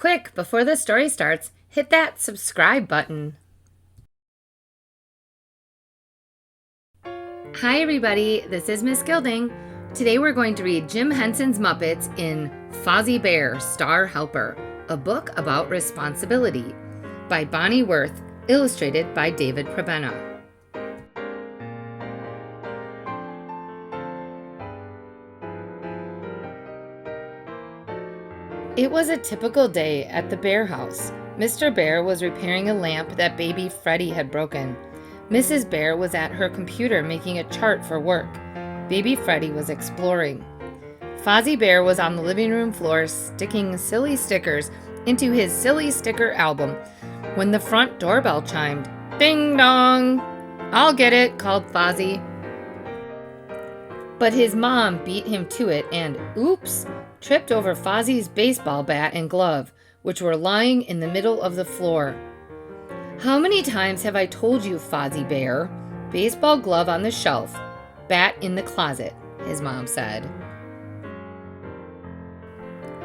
Quick, before the story starts, hit that subscribe button. Hi everybody, this is Miss Gilding. Today we're going to read Jim Henson's Muppets in Fozzie Bear, Star Helper, a book about responsibility, by Bonnie Worth, illustrated by David Prebenna. It was a typical day at the Bear house. Mr. Bear was repairing a lamp that baby Freddie had broken. Mrs. Bear was at her computer making a chart for work. Baby Freddie was exploring. Fozzie Bear was on the living room floor sticking silly stickers into his silly sticker album when the front doorbell chimed. Ding dong! I'll get it, called Fozzie. But his mom beat him to it and, oops, tripped over Fozzie's baseball bat and glove, which were lying in the middle of the floor. How many times have I told you, Fozzie Bear? Baseball glove on the shelf, bat in the closet, his mom said.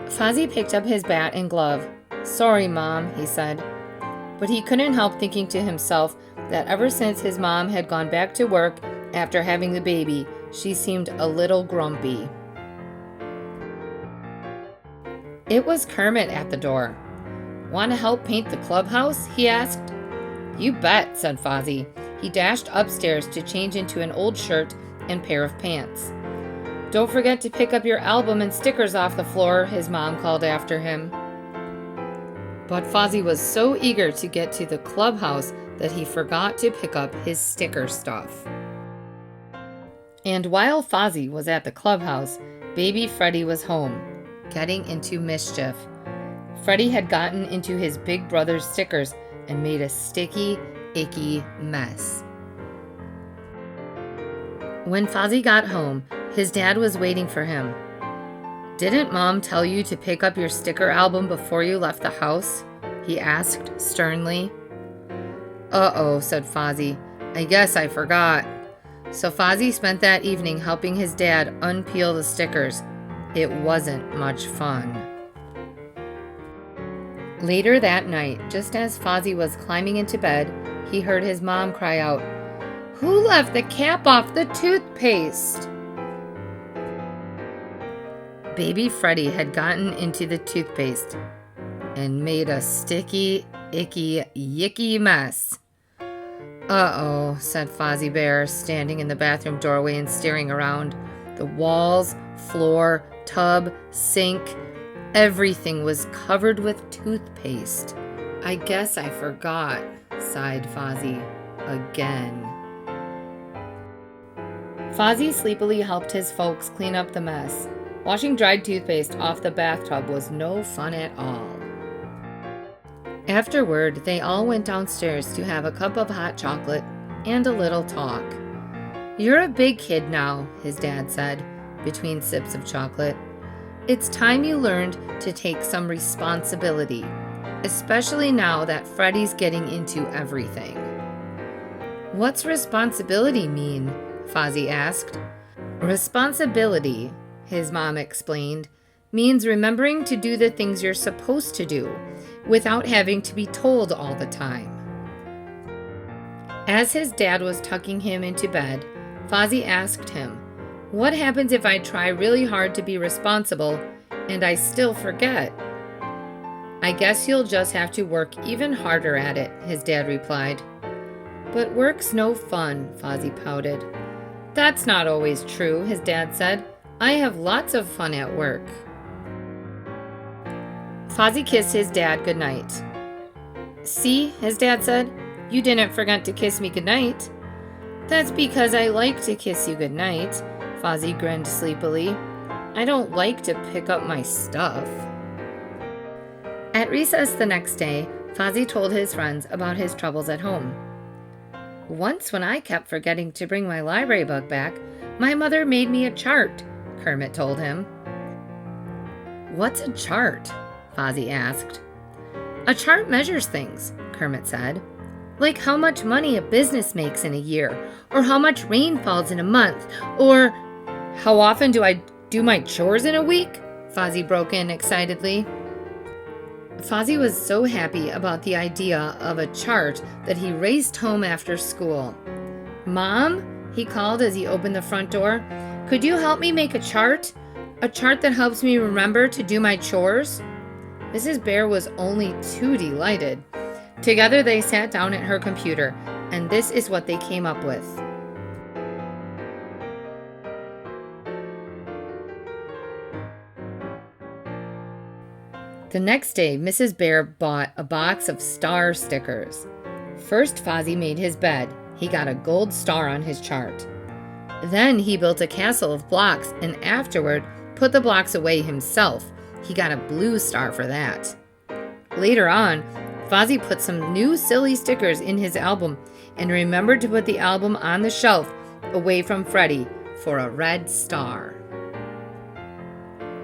Fozzie picked up his bat and glove. Sorry, Mom, he said. But he couldn't help thinking to himself that ever since his mom had gone back to work after having the baby, she seemed a little grumpy. It was Kermit at the door. Want to help paint the clubhouse? He asked. You bet, said Fozzie. He dashed upstairs to change into an old shirt and pair of pants. Don't forget to pick up your album and stickers off the floor, his mom called after him. But Fozzie was so eager to get to the clubhouse that he forgot to pick up his sticker stuff. And while Fozzie was at the clubhouse, baby Freddie was home, getting into mischief. Freddie had gotten into his big brother's stickers and made a sticky, icky mess. When Fozzie got home, his dad was waiting for him. Didn't Mom tell you to pick up your sticker album before you left the house? He asked sternly. Uh-oh, said Fozzie. I guess I forgot. So Fozzie spent that evening helping his dad unpeel the stickers. It wasn't much fun. Later that night, just as Fozzie was climbing into bed, he heard his mom cry out, Who left the cap off the toothpaste? Baby Freddie had gotten into the toothpaste and made a sticky, icky, yicky mess. Uh-oh, said Fozzie Bear, standing in the bathroom doorway and staring around. The walls, floor, tub, sink, everything was covered with toothpaste. I guess I forgot, sighed Fozzie, again. Fozzie sleepily helped his folks clean up the mess. Washing dried toothpaste off the bathtub was no fun at all. Afterward, they all went downstairs to have a cup of hot chocolate and a little talk. You're a big kid now, his dad said, between sips of chocolate. It's time you learned to take some responsibility, especially now that Freddie's getting into everything. What's responsibility mean? Fozzie asked. Responsibility, his mom explained, means remembering to do the things you're supposed to do without having to be told all the time. As his dad was tucking him into bed, Fozzie asked him, What happens if I try really hard to be responsible and I still forget? I guess you'll just have to work even harder at it, his dad replied. But work's no fun, Fozzie pouted. That's not always true, his dad said. I have lots of fun at work. Fozzie kissed his dad goodnight. See, his dad said, you didn't forget to kiss me goodnight. That's because I like to kiss you goodnight, Fozzie grinned sleepily. I don't like to pick up my stuff. At recess the next day, Fozzie told his friends about his troubles at home. Once when I kept forgetting to bring my library book back, my mother made me a chart, Kermit told him. What's a chart? Fozzie asked. A chart measures things, Kermit said. Like how much money a business makes in a year, or how much rain falls in a month, or how often do I do my chores in a week? Fozzie broke in excitedly. Fozzie was so happy about the idea of a chart that he raced home after school. "Mom," he called as he opened the front door, "could you help me make a chart? A chart that helps me remember to do my chores?" Mrs. Bear was only too delighted. Together they sat down at her computer, and this is what they came up with. The next day, Mrs. Bear bought a box of star stickers. First, Fozzie made his bed. He got a gold star on his chart. Then he built a castle of blocks and afterward put the blocks away himself. He got a blue star for that. Later on, Fozzie put some new silly stickers in his album and remembered to put the album on the shelf away from Freddie for a red star.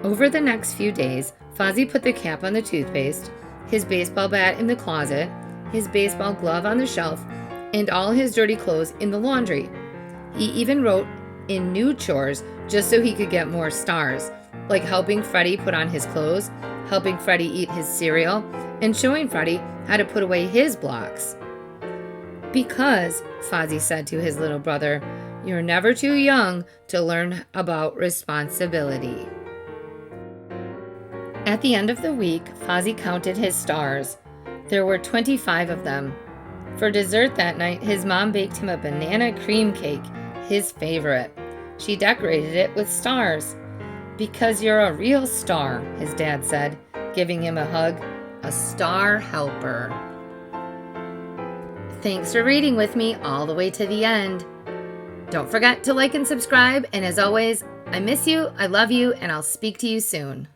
Over the next few days, Fozzie put the cap on the toothpaste, his baseball bat in the closet, his baseball glove on the shelf, and all his dirty clothes in the laundry. He even wrote in new chores just so he could get more stars, like helping Freddie put on his clothes, helping Freddie eat his cereal, and showing Freddie how to put away his blocks. "Because," Fozzie said to his little brother, "you're never too young to learn about responsibility." At the end of the week, Fozzie counted his stars. There were 25 of them. For dessert that night, his mom baked him a banana cream cake, his favorite. She decorated it with stars. "Because you're a real star," his dad said, giving him a hug. "A star helper." Thanks for reading with me all the way to the end. Don't forget to like and subscribe, and as always, I miss you, I love you, and I'll speak to you soon.